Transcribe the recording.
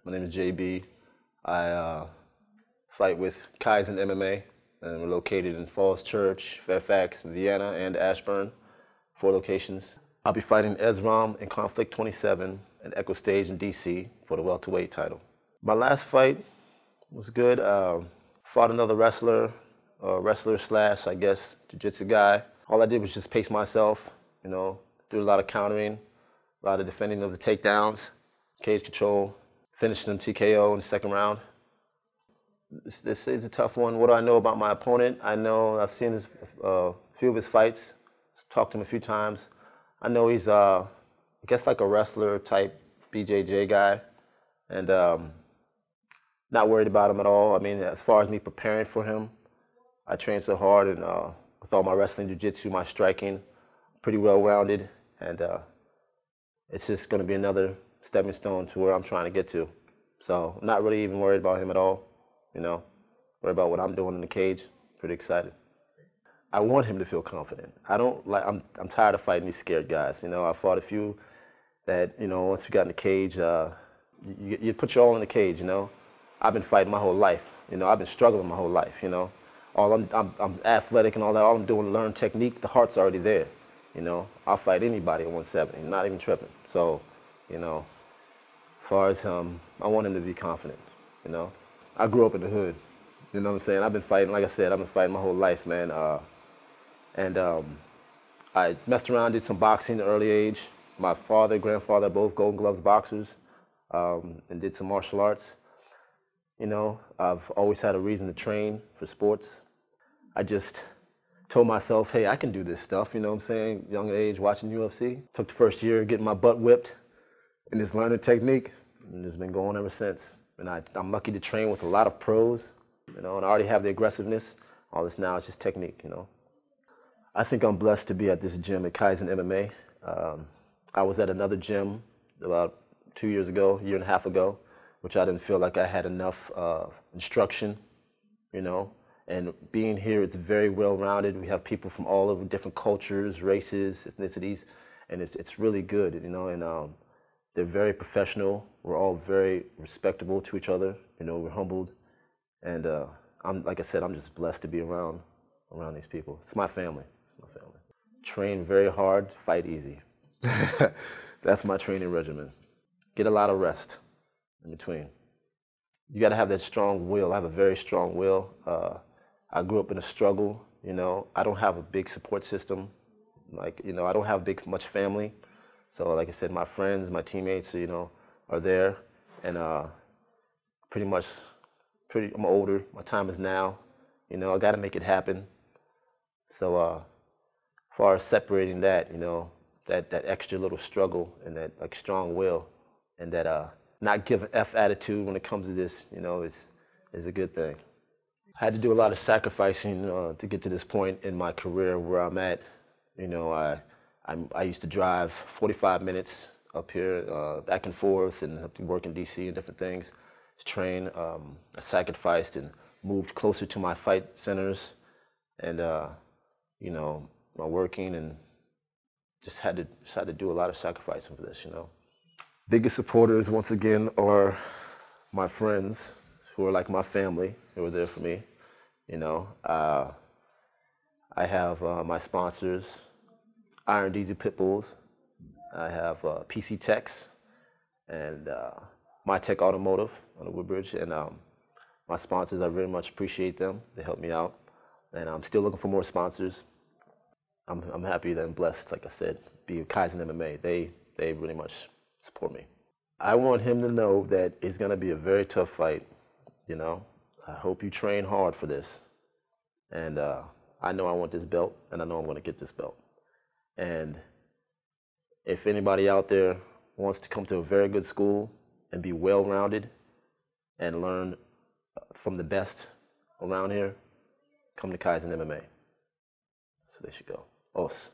My name is JB. I fight with Kaizen MMA, and we're located in Falls Church, Fairfax, Vienna, and Ashburn, 4 locations. I'll be fighting Ezram in Conflict 27 at EchoStage in DC for the welterweight title. My last fight was good. Fought another wrestler slash, I guess, jiu-jitsu guy. All I did was just pace myself, you know, do a lot of countering, a lot of defending of the takedowns, cage control, finished him TKO in the second round. This is a tough one. What do I know about my opponent? I know I've seen a few of his fights, talked to him a few times. I know he's, I guess, like a wrestler type BJJ guy, and not worried about him at all. I mean, as far as me preparing for him, I trained so hard, and with all my wrestling, jiu-jitsu, my striking, pretty well-rounded, and it's just going to be another stepping stone to where I'm trying to get to. So I'm not really even worried about him at all, you know, worried about what I'm doing in the cage. Pretty excited. I want him to feel confident. I'm tired of fighting these scared guys. You know, I fought a few that, you know, once we got in the cage, you put your all in the cage, you know. I've been fighting my whole life, you know. I've been struggling my whole life, you know. I'm athletic and all that. All I'm doing is learn technique. The heart's already there, you know. I'll fight anybody at 170, not even tripping. So, you know, as far as I want him to be confident, you know. I grew up in the hood, you know what I'm saying? I've been fighting, like I said, I've been fighting my whole life, man. I messed around, did some boxing at an early age. My father, grandfather, both Golden Gloves boxers, and did some martial arts. You know, I've always had a reason to train for sports. I just told myself, hey, I can do this stuff, you know what I'm saying? Young age, watching UFC. Took the first year getting my butt whipped and just learning technique, and it's been going ever since. And I'm lucky to train with a lot of pros, you know, and I already have the aggressiveness. All this now is just technique, you know. I think I'm blessed to be at this gym at Kaizen MMA. I was at another gym about 2 years ago, a year and a half ago, which I didn't feel like I had enough instruction, you know. And being here, it's very well-rounded. We have people from all over different cultures, races, ethnicities, and it's really good, you know. And they're very professional. We're all very respectable to each other, you know. We're humbled, and like I said, I'm just blessed to be around these people. It's my family. It's my family. Train very hard, fight easy. That's my training regimen. Get a lot of rest in between. You got to have that strong will. I have a very strong will. I grew up in a struggle, you know. I don't have a big support system. Like, you know, I don't have much family. So like I said, my friends, my teammates, you know, are there. And I'm older. My time is now. You know, I got to make it happen. So as far as separating that, you know, that extra little struggle and that like strong will and that not give an F attitude when it comes to this, you know, is a good thing. I had to do a lot of sacrificing to get to this point in my career where I'm at. You know, I used to drive 45 minutes up here, back and forth, and have to work in DC and different things to train. I sacrificed and moved closer to my fight centers, and you know, my working, and just had to do a lot of sacrificing for this, you know. Biggest supporters, once again, are my friends, who are like my family. They were there for me, you know. I have my sponsors, Iron Diesel Pit Bulls. I have PC Techs and My Tech Automotive on the Woodbridge. And my sponsors, I very much appreciate them. They help me out. And I'm still looking for more sponsors. I'm happy that I'm blessed, like I said, be with Kaizen MMA. They really much support me. I want him to know that it's going to be a very tough fight, you know. I hope you train hard for this. And I know I want this belt, and I know I'm going to get this belt. And if anybody out there wants to come to a very good school and be well-rounded and learn from the best around here, come to Kaizen MMA. That's where they should go. Os.